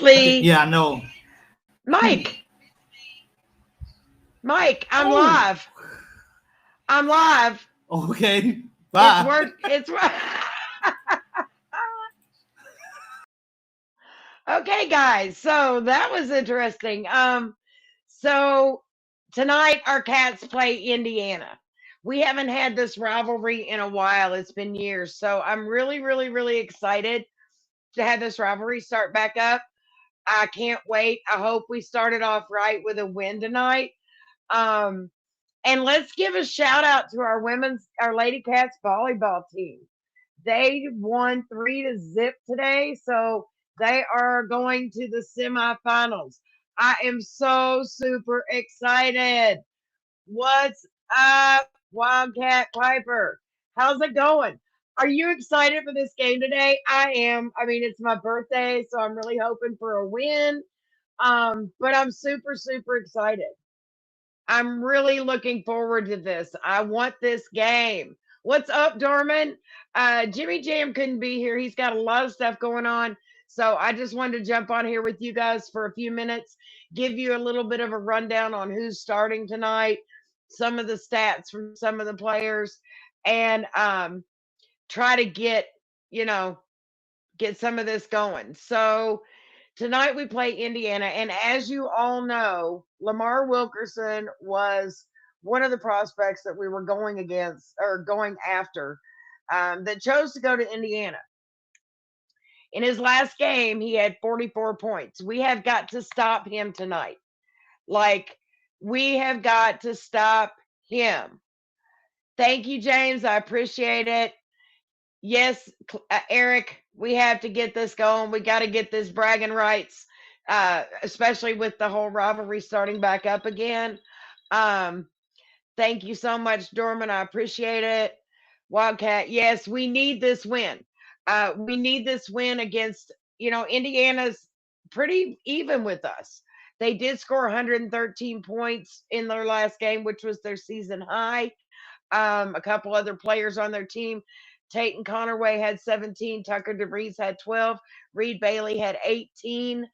Lee. Yeah, I know. Mike. Mike, I'm Oh, live. I'm live. okay. It's Bye. work. It's okay, guys. So that was interesting. So tonight our Cats play Indiana. We haven't had this rivalry in a while. It's been years. So I'm really, really, really excited to have this rivalry start back up. I can't wait. I hope we started off right with a win tonight. Um, and let's give a shout out to our Lady Cats volleyball team. They won 3-0 today, so they are going to the semifinals. I am so super excited. What's up, Wildcat Piper? How's it going? Are you excited for this game today? I am. I mean, it's my birthday, so I'm really hoping for a win. But I'm super, super excited. I'm really looking forward to this. I want this game. What's up, Dorman? Jimmy Jam couldn't be here. He's got a lot of stuff going on. So I just wanted to jump on here with you guys for a few minutes, give you a little bit of a rundown on who's starting tonight, some of the stats from some of the players, and try to you know, get some of this going. So tonight we play Indiana, and as you all know, Lamar Wilkerson was one of the prospects that we were going against or going after that chose to go to Indiana. In his last game, he had 44 points. We have got to stop him tonight. Like, we have got to stop him. Thank you, James. I appreciate it. Yes, Eric, we have to get this going. We got to get this bragging rights, especially with the whole rivalry starting back up again. Um, Thank you so much, Dorman. I appreciate it. Wildcat, yes, we need this win. We need this win against, Indiana's pretty even with us. They did score 113 points in their last game, which was their season high. A couple other players on their team. Tate and Connerway had 17. Tucker DeVries had 12. Reed Bailey had 18.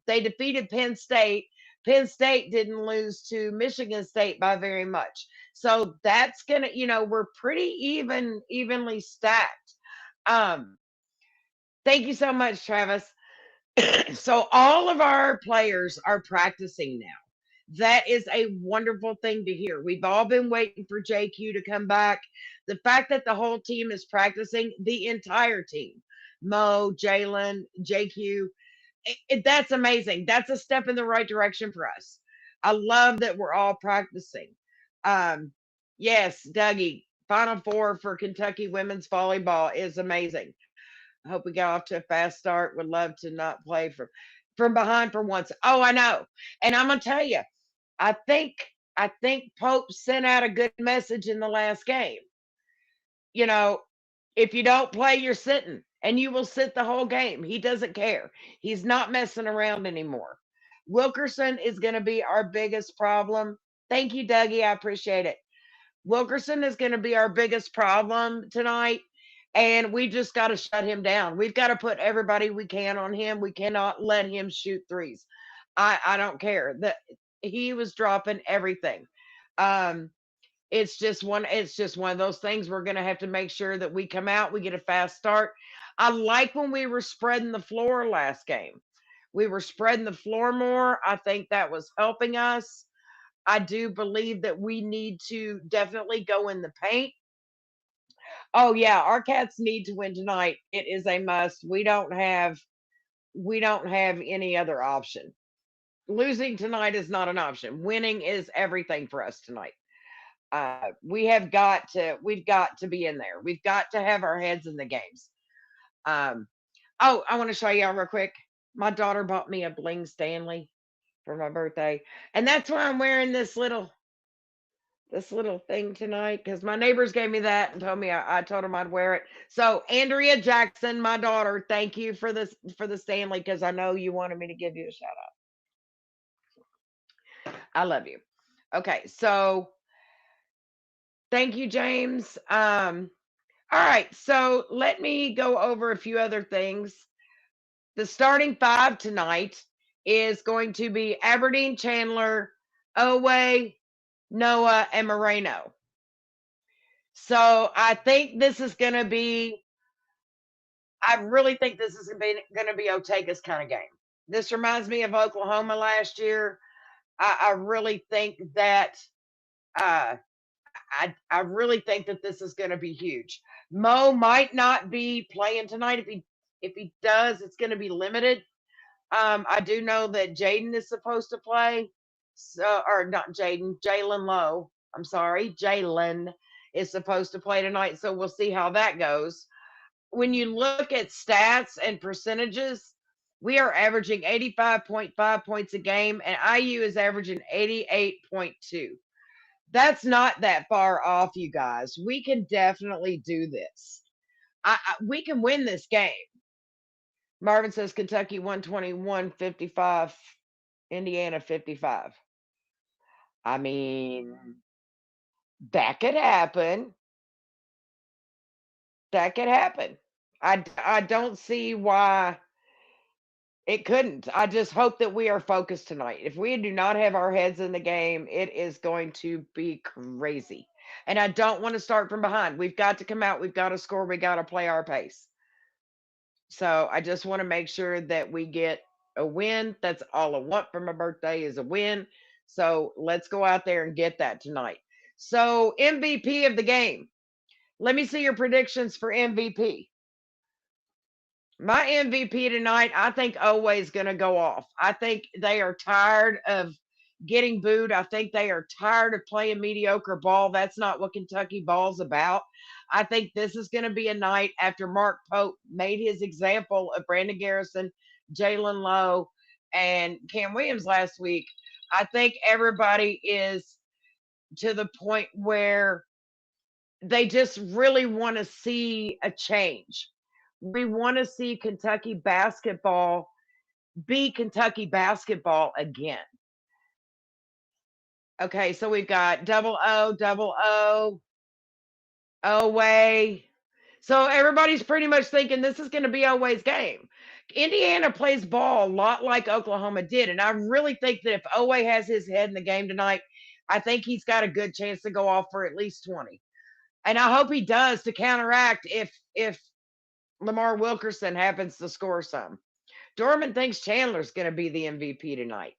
They defeated Penn State. Penn State didn't lose to Michigan State by very much. So that's gonna, we're pretty evenly stacked. Um, Thank you so much, Travis. So all of our players are practicing now. That is a wonderful thing to hear. We've all been waiting for JQ to come back. The fact that the whole team is practicing, the entire team, Mo, Jalen, JQ, that's amazing. That's a step in the right direction for us. I love that we're all practicing. Um, yes, Dougie, Final Four for Kentucky women's volleyball is amazing. I hope we got off to a fast start. Would love to not play from behind for once. Oh, I know. And I'm gonna tell you, I think I think Pope sent out a good message in the last game. You know, if you don't play, you're sitting, and you will sit the whole game. He doesn't care. He's not messing around anymore. Wilkerson is going to be our biggest problem. Thank you, Dougie. I appreciate it. Wilkerson is going to be our biggest problem tonight, and we just got to shut him down. We've got to put everybody we can on him. We cannot let him shoot threes. I don't care that he was dropping everything. Um, it's just one of those things we're going to have to make sure that we come out, we get a fast start. I like when we were spreading the floor last game. We were spreading the floor more. I think that was helping us. I do believe that we need to definitely go in the paint. Oh yeah, our Cats need to win tonight. It is a must. We don't have any other option. Losing tonight is not an option. Winning is everything for us tonight. We've got to be in there. We've got to have our heads in the games. Um, oh, I want to show y'all real quick. My daughter bought me a bling Stanley for my birthday, and that's why I'm wearing this little thing tonight because my neighbors gave me that and told me I told them I'd wear it. So Andrea Jackson, my daughter, thank you for the Stanley because I know you wanted me to give you a shout out. I love you. Okay, so thank you, James. All right, so let me go over a few other things. The starting five tonight is going to be Aberdeen, Chandler, Oway, Noah, and Moreno. So I think this is going to be, I really think this is going to be 𝐀𝐫𝐭𝐒𝐜𝐞𝐳𝐜 kind of game. This reminds me of Oklahoma last year. I really think that uh, I really think that this is going to be huge. Mo might not be playing tonight. If he does, it's going to be limited. I do know that Jaden is supposed to play. So, or not Jaden, Jalen Lowe. I'm sorry, Jalen is supposed to play tonight. So we'll see how that goes. When you look at stats and percentages, we are averaging 85.5 points a game, and IU is averaging 88.2. That's not that far off, you guys. We can definitely do this. We can win this game. Marvin says Kentucky 121-55, Indiana 55. I mean, that could happen. That could happen. I don't see why it couldn't. I just hope that we are focused tonight. If we do not have our heads in the game, it is going to be crazy. And I don't want to start from behind. We've got to come out. We've got to score. We got to play our pace. So I just want to make sure that we get a win. That's all I want for my birthday is a win. So let's go out there and get that tonight. So MVP of the game. Let me see your predictions for MVP. My MVP tonight, I think Oway is going to go off. I think they are tired of getting booed. I think they are tired of playing mediocre ball. That's not what Kentucky ball's about. I think this is going to be a night after Mark Pope made his example of Brandon Garrison, Jalen Lowe, and Cam Williams last week. I think everybody is to the point where they just really want to see a change. We want to see Kentucky basketball be Kentucky basketball again. Okay, so we've got double O, Oway. So everybody's pretty much thinking this is going to be Oway's game. Indiana plays ball a lot like Oklahoma did, and I really think that if Oway has his head in the game tonight, I think he's got a good chance to go off for at least 20. And I hope he does to counteract if Lamar Wilkerson happens to score some. Dorman thinks Chandler's going to be the MVP tonight.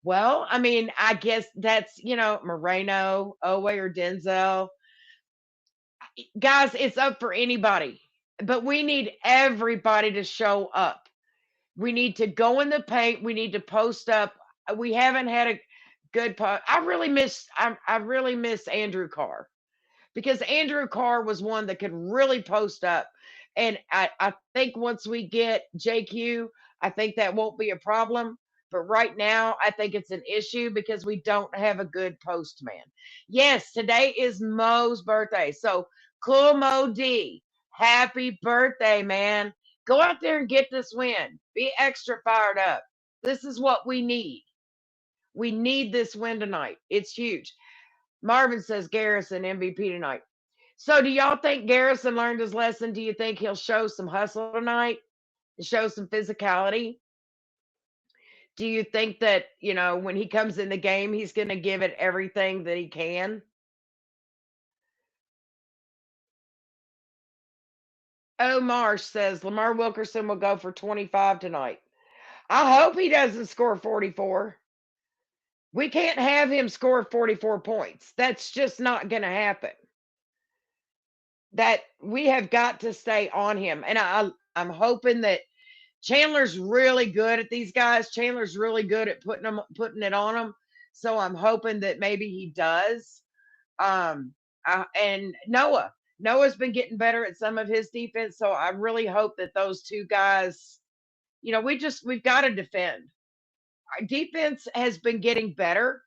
Well, I mean, I guess that's, Moreno, Oway, or Denzel. Guys, it's up for anybody, but we need everybody to show up. We need to go in the paint. We need to post up. We haven't had a good post. I really miss Andrew Carr because Andrew Carr was one that could really post up. And I think once we get JQ, I think that won't be a problem. But right now, I think it's an issue because we don't have a good postman. Yes, today is Mo's birthday. So, cool Mo D, happy birthday, man. Go out there and get this win. Be extra fired up. This is what we need. We need this win tonight. It's huge. Marvin says Garrison MVP tonight. So, do y'all think Garrison learned his lesson? Do you think he'll show some hustle tonight? Show some physicality? Do you think that, when he comes in the game, he's going to give it everything that he can? Oh, Marsh says Lamar Wilkerson will go for 25 tonight. I hope he doesn't score 44. We can't have him score 44 points. That's just not going to happen. That we have got to stay on him. And I'm hoping that Chandler's really good at these guys. Chandler's really good at putting it on them. So I'm hoping that maybe he does. And Noah's been getting better at some of his defense. So I really hope that those two guys, we've got to defend. Our defense has been getting better.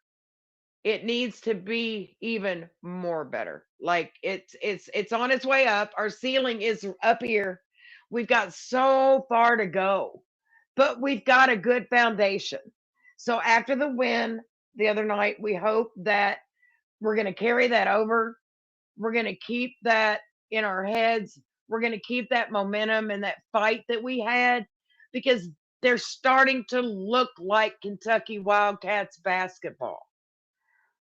It needs to be even more better. Like it's on its way up. Our ceiling is up here. We've got so far to go, but we've got a good foundation. So after the win the other night, we hope that we're going to carry that over. We're going to keep that in our heads. We're going to keep that momentum and that fight that we had because They're starting to look like Kentucky Wildcats basketball.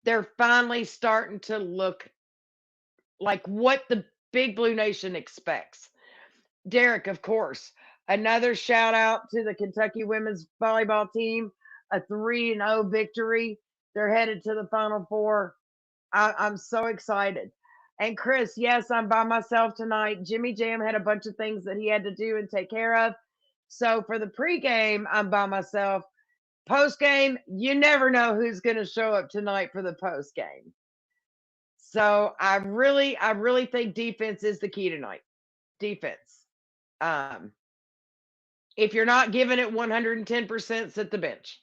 They're finally starting to look like what the Big Blue Nation expects. Derek, of course, another shout out to the Kentucky women's volleyball team, a 3-0 victory. They're headed to the Final Four. I'm so excited. And Chris, yes, I'm by myself tonight. Jimmy Jam had a bunch of things that he had to do and take care of. So for the pregame, I'm by myself. Postgame, you never know who's going to show up tonight for the postgame. So I really think defense is the key tonight. Defense. Um, if you're not giving it 110%, sit the bench.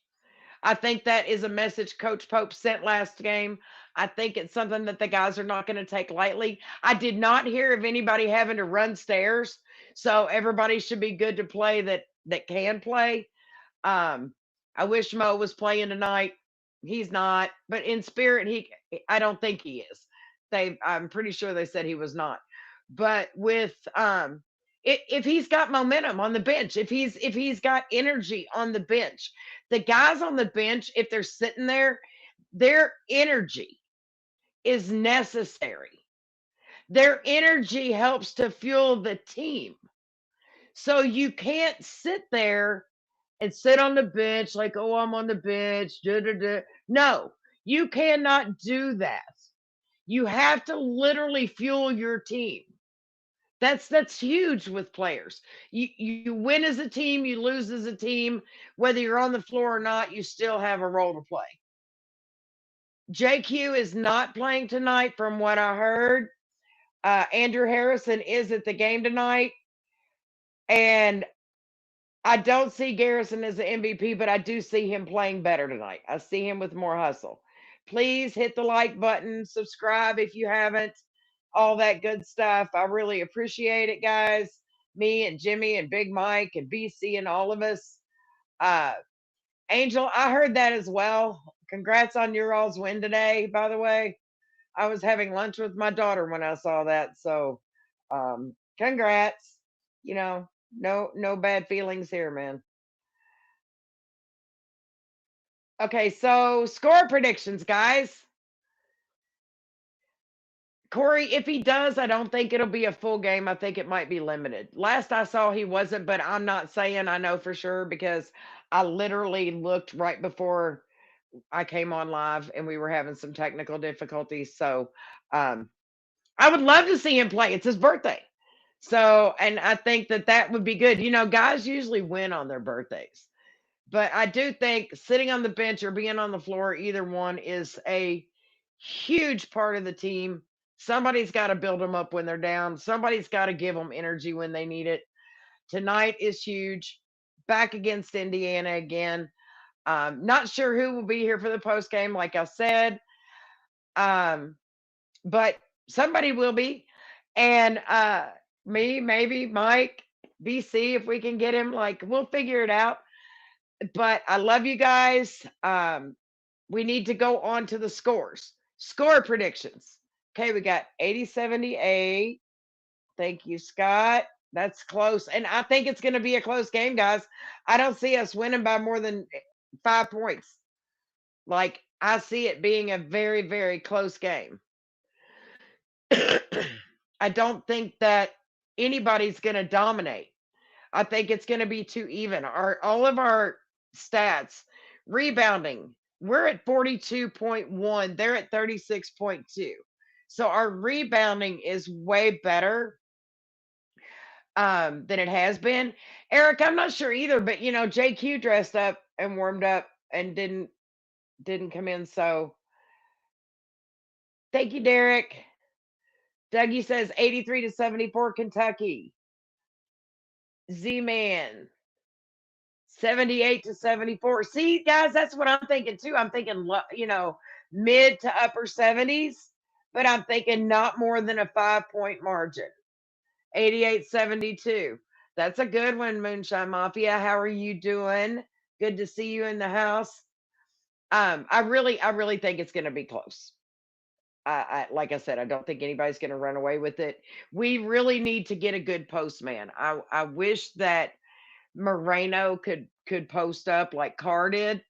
I think that is a message Coach Pope sent last game. I think it's something that the guys are not going to take lightly. I did not hear of anybody having to run stairs, so everybody should be good to play that can play. Um, I wish Mo was playing tonight. He's not, but in spirit, I don't think he is. I'm pretty sure they said he was not. But with if he's got momentum on the bench, if he's got energy on the bench, the guys on the bench, if they're sitting there, their energy is necessary. Their energy helps to fuel the team. So you can't sit there and sit on the bench like, oh, I'm on the bench. Da, da, da. No, you cannot do that. You have to literally fuel your team. That's huge with players. You win as a team, you lose as a team. Whether you're on the floor or not, you still have a role to play. JQ is not playing tonight, from what I heard. Andrew Harrison is at the game tonight, and I don't see Garrison as the MVP, but I do see him playing better tonight. I see him with more hustle. Please hit the like button, subscribe if you haven't, all that good stuff. I really appreciate it, guys. Me and Jimmy and Big Mike and BC and all of us. Uh, Angel, I heard that as well. Congrats on your all's win today, by the way. I was having lunch with my daughter when I saw that. So, congrats. No bad feelings here, man. Okay, so score predictions, guys. Corey, if he does, I don't think it'll be a full game. I think it might be limited. Last I saw, he wasn't, but I'm not saying I know for sure because I literally looked right before I came on live and we were having some technical difficulties. So, um, I would love to see him play. It's his birthday. So, and I think that would be good. Guys usually win on their birthdays. But I do think sitting on the bench or being on the floor, either one is a huge part of the team. Somebody's got to build them up when they're down. Somebody's got to give them energy when they need it. Tonight is huge. Back against Indiana again. Not sure who will be here for the post game, like I said, but somebody will be. And me, maybe Mike, BC, if we can get him, like, we'll figure it out. But I love you guys. We need to go on to the scores. Score predictions. Okay, we got 80-78. Thank you, Scott. That's close. And I think it's going to be a close game, guys. I don't see us winning by more than 5 points. Like, I see it being a very, very close game. I don't think that anybody's going to dominate. I think it's going to be too even. All of our stats, rebounding, we're at 42.1. They're at 36.2. So our rebounding is way better than it has been. Eric, I'm not sure either, but JQ dressed up and warmed up and didn't come in. So thank you, Derek. Dougie says 83-74 Kentucky. Z-Man 78-74. See, guys, that's what I'm thinking too. I'm thinking, mid to upper 70s, but I'm thinking not more than a 5-point margin. 88-72. That's a good one, Moonshine Mafia. How are you doing? Good to see you in the house. I really think it's going to be close. Like I said, I don't think anybody's going to run away with it. We really need to get a good postman. I wish that Moreno could could post up like Carr did.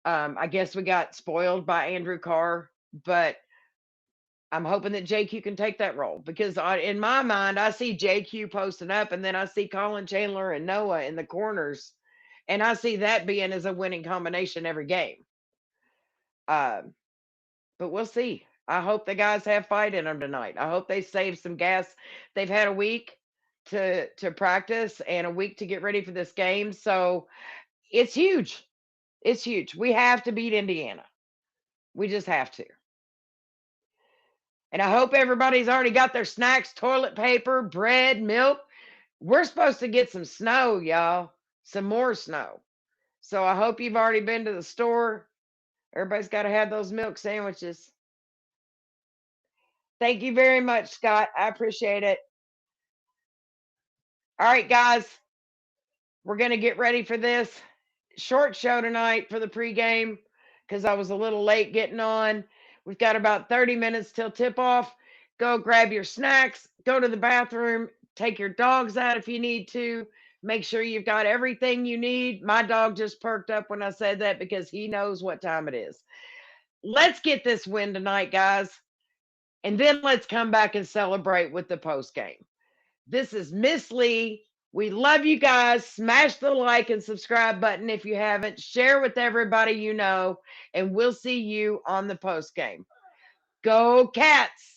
I guess we got spoiled by Andrew Carr, but I'm hoping that JQ can take that role because in my mind, I see JQ posting up and then I see Colin Chandler and Noah in the corners. And I see that being as a winning combination every game. Um, but we'll see. I hope the guys have fight in them tonight. I hope they save some gas. They've had a week to practice and a week to get ready for this game. So it's huge. It's huge. We have to beat Indiana. We just have to. And I hope everybody's already got their snacks, toilet paper, bread, milk. We're supposed to get some snow, y'all. Some more snow. So I hope you've already been to the store. Everybody's got to have those milk sandwiches. Thank you very much, Scott. I appreciate it. All right, guys. We're going to get ready for this short show tonight for the pregame because I was a little late getting on. We've got about 30 minutes till tip off. Go grab your snacks, go to the bathroom, take your dogs out if you need to. Make sure you've got everything you need. My dog just perked up when I said that because he knows what time it is. Let's get this win tonight, guys. And then let's come back and celebrate with the post game. This is Miss Lee. We love you guys. Smash the like and subscribe button if you haven't. Share with everybody you know. And we'll see you on the post game. Go Cats!